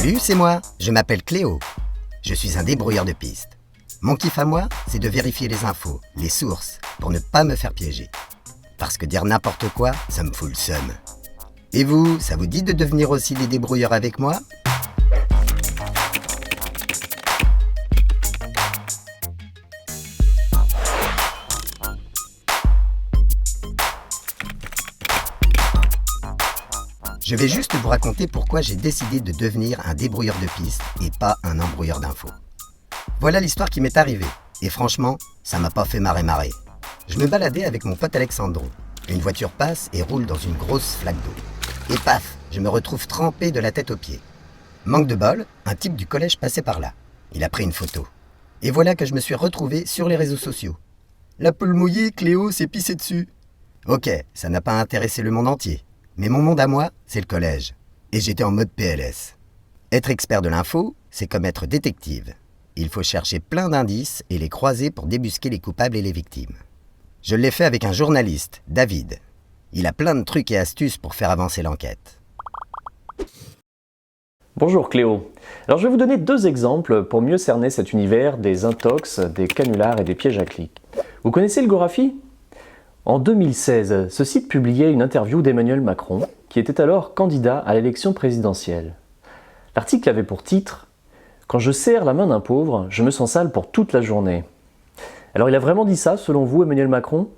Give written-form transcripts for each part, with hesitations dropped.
Salut, c'est moi, je m'appelle Cléo. Je suis un débrouilleur de pistes. Mon kiff à moi, c'est de vérifier les infos, les sources, pour ne pas me faire piéger. Parce que dire n'importe quoi, ça me fout le seum. Et vous, ça vous dit de devenir aussi des débrouilleurs avec moi ? Je vais juste vous raconter pourquoi j'ai décidé de devenir un débrouilleur de pistes et pas un embrouilleur d'infos. Voilà l'histoire qui m'est arrivée, et franchement, ça m'a pas fait marrer. Je me baladais avec mon pote Alexandro. Une voiture passe et roule dans une grosse flaque d'eau. Et paf, je me retrouve trempé de la tête aux pieds. Manque de bol, un type du collège passait par là. Il a pris une photo. Et voilà que je me suis retrouvé sur les réseaux sociaux. La poule mouillée, Cléo s'est pissée dessus. Ok, ça n'a pas intéressé le monde entier. Mais mon monde à moi, c'est le collège. Et j'étais en mode PLS. Être expert de l'info, c'est comme être détective. Il faut chercher plein d'indices et les croiser pour débusquer les coupables et les victimes. Je l'ai fait avec un journaliste, David. Il a plein de trucs et astuces pour faire avancer l'enquête. Bonjour Cléo. Alors je vais vous donner 2 exemples pour mieux cerner cet univers des intox, des canulars et des pièges à clics. Vous connaissez le Gorafi ? En 2016, ce site publiait une interview d'Emmanuel Macron, qui était alors candidat à l'élection présidentielle. L'article avait pour titre « Quand je serre la main d'un pauvre, je me sens sale pour toute la journée ». Alors il a vraiment dit ça, selon vous, Emmanuel Macron ?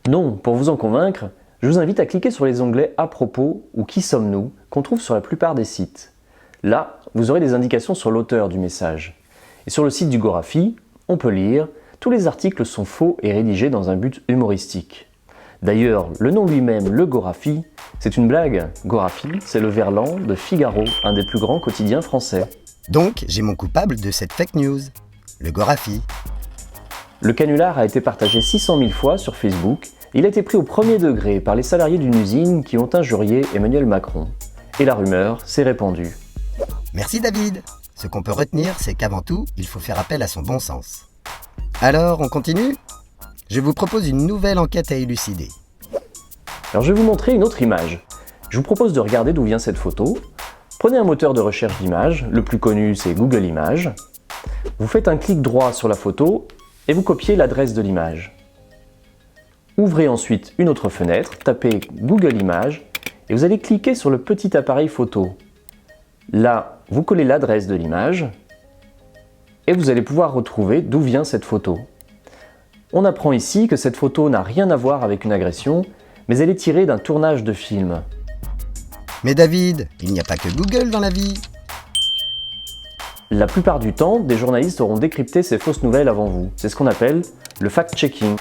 Non, pour vous en convaincre, je vous invite à cliquer sur les onglets « À propos » ou « Qui sommes-nous » qu'on trouve sur la plupart des sites. Là, vous aurez des indications sur l'auteur du message. Et sur le site du Gorafi, on peut lire « Tous les articles sont faux et rédigés dans un but humoristique ». D'ailleurs, le nom lui-même, le Gorafi, c'est une blague. Gorafi, c'est le verlan de Figaro, un des plus grands quotidiens français. Donc, j'ai mon coupable de cette fake news, le Gorafi. Le canular a été partagé 600 000 fois sur Facebook. Il a été pris au premier degré par les salariés d'une usine qui ont injurié Emmanuel Macron. Et la rumeur s'est répandue. Merci David. Ce qu'on peut retenir, c'est qu'avant tout, il faut faire appel à son bon sens. Alors, on continue ? Je vous propose une nouvelle enquête à élucider. Alors je vais vous montrer une autre image. Je vous propose de regarder d'où vient cette photo. Prenez un moteur de recherche d'images, le plus connu c'est Google Images. Vous faites un clic droit sur la photo et vous copiez l'adresse de l'image. Ouvrez ensuite une autre fenêtre, tapez Google Images et vous allez cliquer sur le petit appareil photo. Là, vous collez l'adresse de l'image et vous allez pouvoir retrouver d'où vient cette photo. On apprend ici que cette photo n'a rien à voir avec une agression, mais elle est tirée d'un tournage de film. Mais David, il n'y a pas que Google dans la vie. La plupart du temps, des journalistes auront décrypté ces fausses nouvelles avant vous. C'est ce qu'on appelle le fact-checking.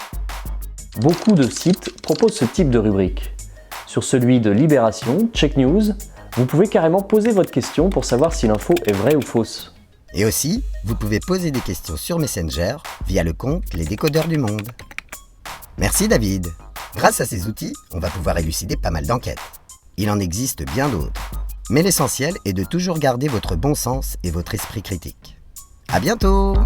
Beaucoup de sites proposent ce type de rubrique. Sur celui de Libération, Check News, vous pouvez carrément poser votre question pour savoir si l'info est vraie ou fausse. Et aussi, vous pouvez poser des questions sur Messenger via le compte Les Décodeurs du Monde. Merci David. Grâce à ces outils, on va pouvoir élucider pas mal d'enquêtes. Il en existe bien d'autres. Mais l'essentiel est de toujours garder votre bon sens et votre esprit critique. À bientôt!